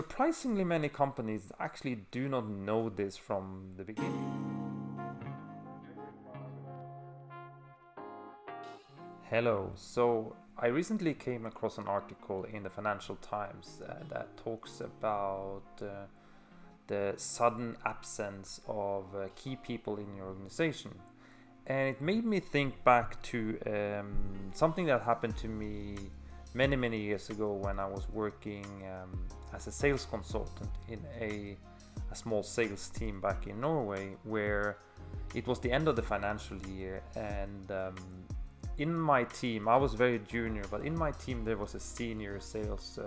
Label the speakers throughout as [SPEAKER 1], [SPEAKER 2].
[SPEAKER 1] Surprisingly, many companies actually do not know this from the beginning. Hello. So I recently came across an article in the Financial Times that talks about the sudden absence of key people in your organization. And it made me think back to something that happened to me many years ago when I was working as a sales consultant in a small sales team back in Norway, where it was the end of the financial year. And in my team, I was very junior, but in my team there was a senior sales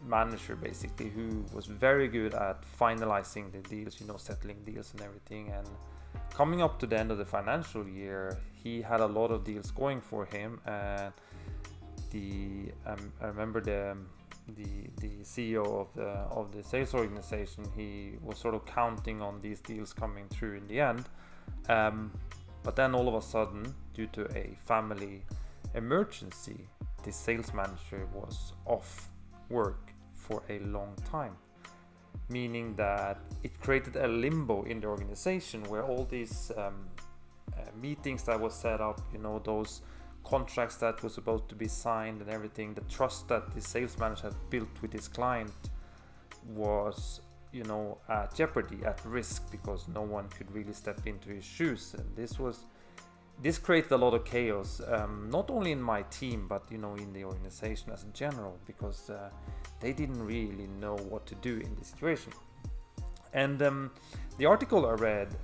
[SPEAKER 1] manager, basically, who was very good at finalizing the deals, settling deals and everything. And coming up to the end of the financial year, he had a lot of deals going for him. And I remember the CEO of the sales organization, he was sort of counting on these deals coming through in the end. But then all of a sudden, due to a family emergency, the sales manager was off work for a long time, meaning that it created a limbo in the organization where all these meetings that was set up, those contracts that were supposed to be signed and everything, the trust that the sales manager had built with his client was at jeopardy, at risk, because no one could really step into his shoes. And this created a lot of chaos, not only in my team, but in the organization as a general, because they didn't really know what to do in this situation. And the article I read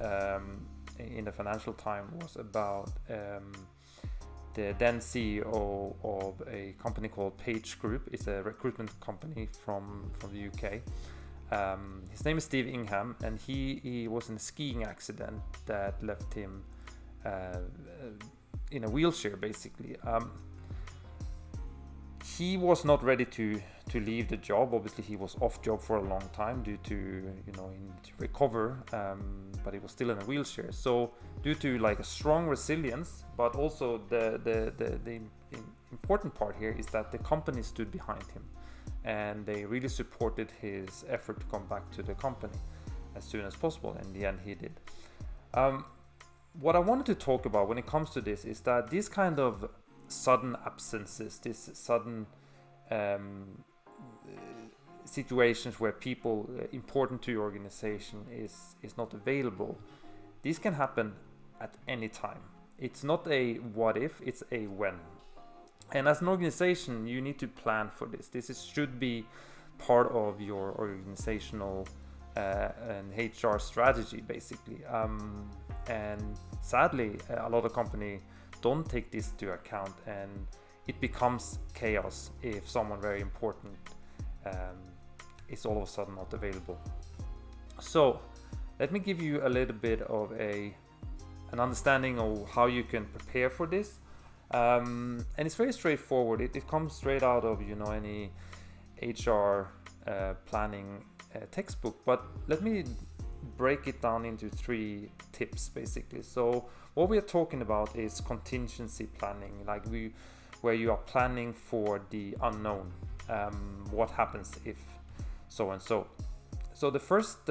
[SPEAKER 1] in the Financial Times was about the then CEO of a company called Page Group. It's a recruitment company from the UK. His name is Steve Ingham, and he was in a skiing accident that left him in a wheelchair, basically. He was not ready to leave the job. Obviously, he was off job for a long time due to he needed to recover, but he was still in a wheelchair. So due to like a strong resilience, but also the important part here is that the company stood behind him, and they really supported his effort to come back to the company as soon as possible. In the end, he did. What I wanted to talk about when it comes to this is that these kind of sudden absences, this sudden situations where people important to your organization is not available, these can happen at any time. It's not a what if, it's a when. And as an organization, you need to plan for this. Should be part of your organizational and HR strategy, basically. And sadly, a lot of companies don't take this into account, and it becomes chaos if someone very important is all of a sudden not available. So let me give you a little bit of an understanding of how you can prepare for this. And it's very straightforward. It comes straight out of any HR planning textbook, but let me break it down into 3 tips, basically. So what we are talking about is contingency planning, where you are planning for the unknown. What happens if so and so. So the first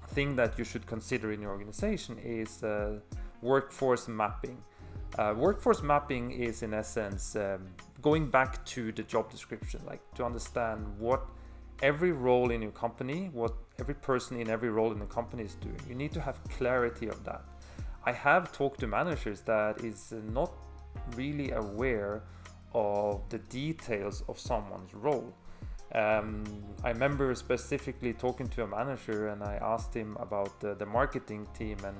[SPEAKER 1] thing that you should consider in your organization is workforce mapping. Workforce mapping is, in essence, going back to the job description, like to understand what every role in your company, what every person in every role in the company is doing. You need to have clarity of that. I have talked to managers that is not really aware of the details of someone's role. I remember specifically talking to a manager, and I asked him about the marketing team and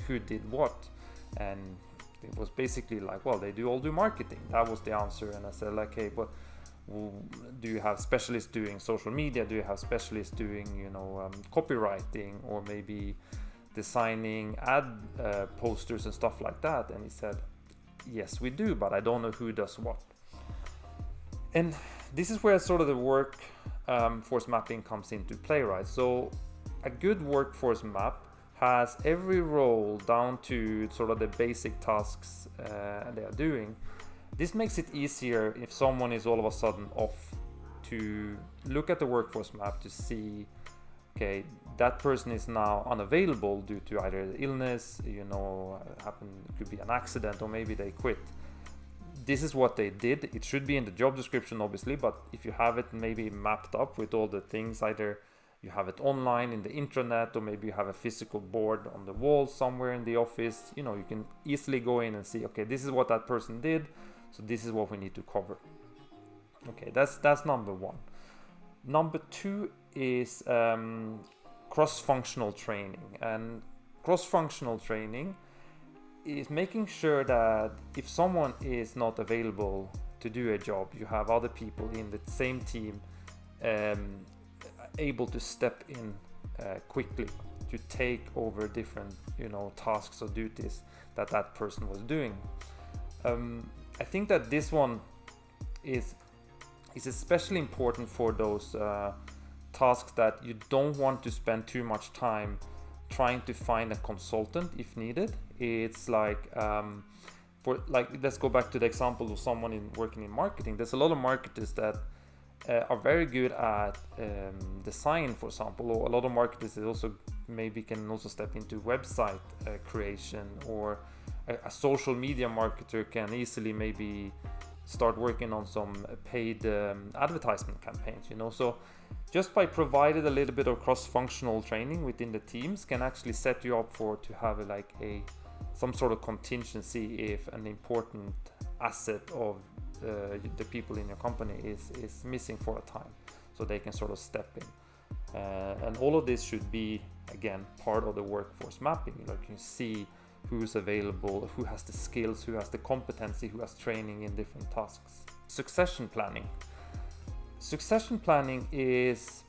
[SPEAKER 1] who did what, and it was basically like, well, they all do marketing. That was the answer. And I said, like, hey, but do you have specialists doing social media? Do you have specialists doing copywriting, or maybe designing ad posters and stuff like that? And he said, yes, we do, but I don't know who does what. And this is where sort of the workforce mapping comes into play, right? So a good workforce map has every role down to sort of the basic tasks they are doing. This makes it easier if someone is all of a sudden off
[SPEAKER 2] to look at the workforce map to see, okay, that person is now unavailable due to either illness, could be an accident, or maybe they quit. This is what they did. It should be in the job description, obviously, but if you have it maybe mapped up with all the things, either you have it online in the intranet, or maybe you have a physical board on the wall somewhere in the office, you can easily go in and see, okay, this is what that person did, so this is what we need to cover. Okay, that's number one. Number two is cross-functional training. And cross-functional training is making sure that if someone is not available to do a job, you have other people in the same team able to step in quickly to take over different tasks or duties that person was doing. I think that this one is especially important for those tasks that you don't want to spend too much time trying to find a consultant if needed. It's like let's go back to the example of someone working in marketing. There's a lot of marketers that are very good at design, for example, or a lot of marketers that also maybe can also step into website creation, or a social media marketer can easily maybe start working on some paid advertisement campaigns, so just by provided a little bit of cross-functional training within the teams can actually set you up to have some sort of contingency if an important asset of the people in your company is missing for a time, so they can sort of step in. And all of this should be, again, part of the workforce mapping. You can see who's available, who has the skills, who has the competency, who has training in different tasks. Succession planning. Succession planning is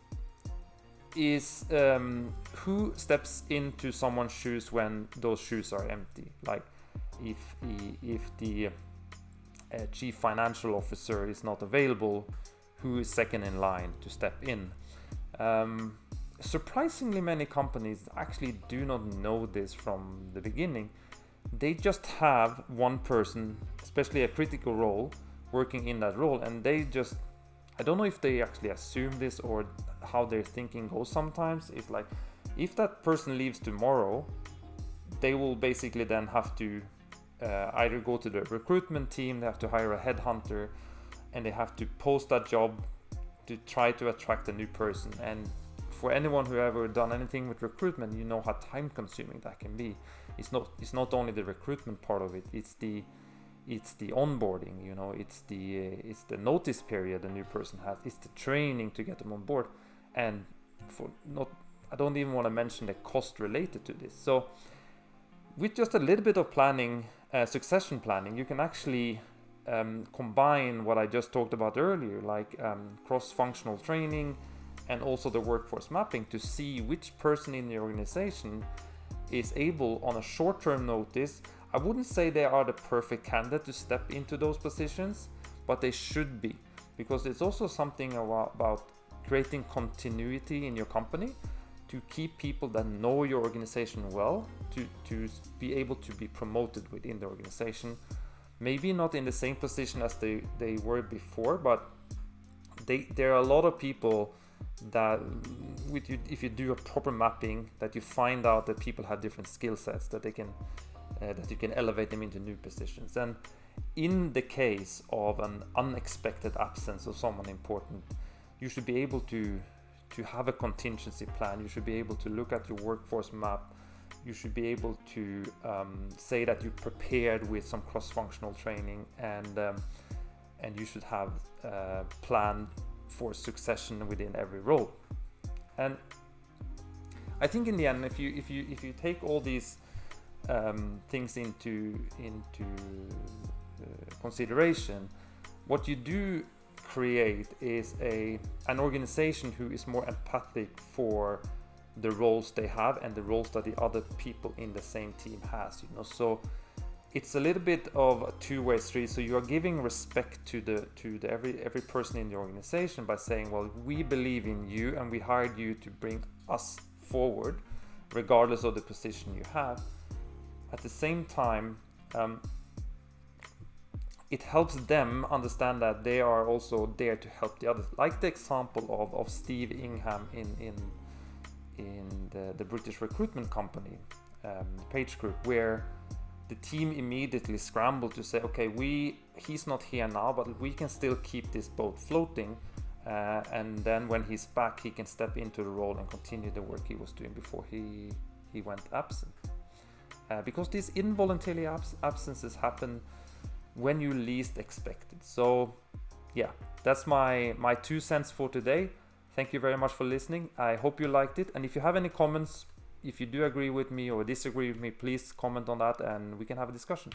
[SPEAKER 2] who steps into someone's shoes when those shoes are empty. Like if the chief financial officer is not available, who is second in line to step in? Surprisingly, many companies actually do not know this from the beginning. They just have one person, especially a critical role, working in that role, and I don't know if they actually assume this or how their thinking goes sometimes. It's like, if that person leaves tomorrow, they will basically then have to either go to the recruitment team, they have to hire a headhunter, and they have to post that job to try to attract a new person. And for anyone who ever done anything with recruitment, you know how time consuming that can be. It's not only the recruitment part of it, it's the onboarding, it's the notice period a new person has, it's the training to get them on board, and I don't even want to mention the cost related to this. So with just a little bit of planning, succession planning, you can actually combine what I just talked about earlier, like cross-functional training and also the workforce mapping, to see which person in the organization is able on a short-term notice. I wouldn't say they are the perfect candidate to step into those positions, but they should be, because it's also something about creating continuity in your company, to keep people that know your organization well, to be able to be promoted within the organization. Maybe not in the same position as they were before, but there are a lot of people that if you do a proper mapping, that you find out that people have different skill sets, that they can that you can elevate them into new positions. And in the case of an unexpected absence of someone important, you should be able to have a contingency plan. You should be able to look at your workforce map. You should be able to say that you prepared with some cross-functional training, and you should have planned for succession within every role. And I think in the end, if you take all these things into consideration, what you do create is an organization who is more empathic for the roles they have and the roles that the other people in the same team has. So it's a little bit of a two-way street. So you are giving respect to every person in the organization by saying, well, we believe in you and we hired you to bring us forward, regardless of the position you have. At the same time, it helps them understand that they are also there to help the others. Like the example of Steve Ingham in the British recruitment company, the Page Group, where the team immediately scrambled to say, okay, he's not here now, but we can still keep this boat floating, and then when he's back, he can step into the role and continue the work he was doing before he went absent. Because these involuntary absences happen when you least expect it. So yeah, that's my 2 cents for today. Thank you very much for listening. I hope you liked it, and if you have any comments, if you do agree with me or disagree with me, please comment on that and we can have a discussion.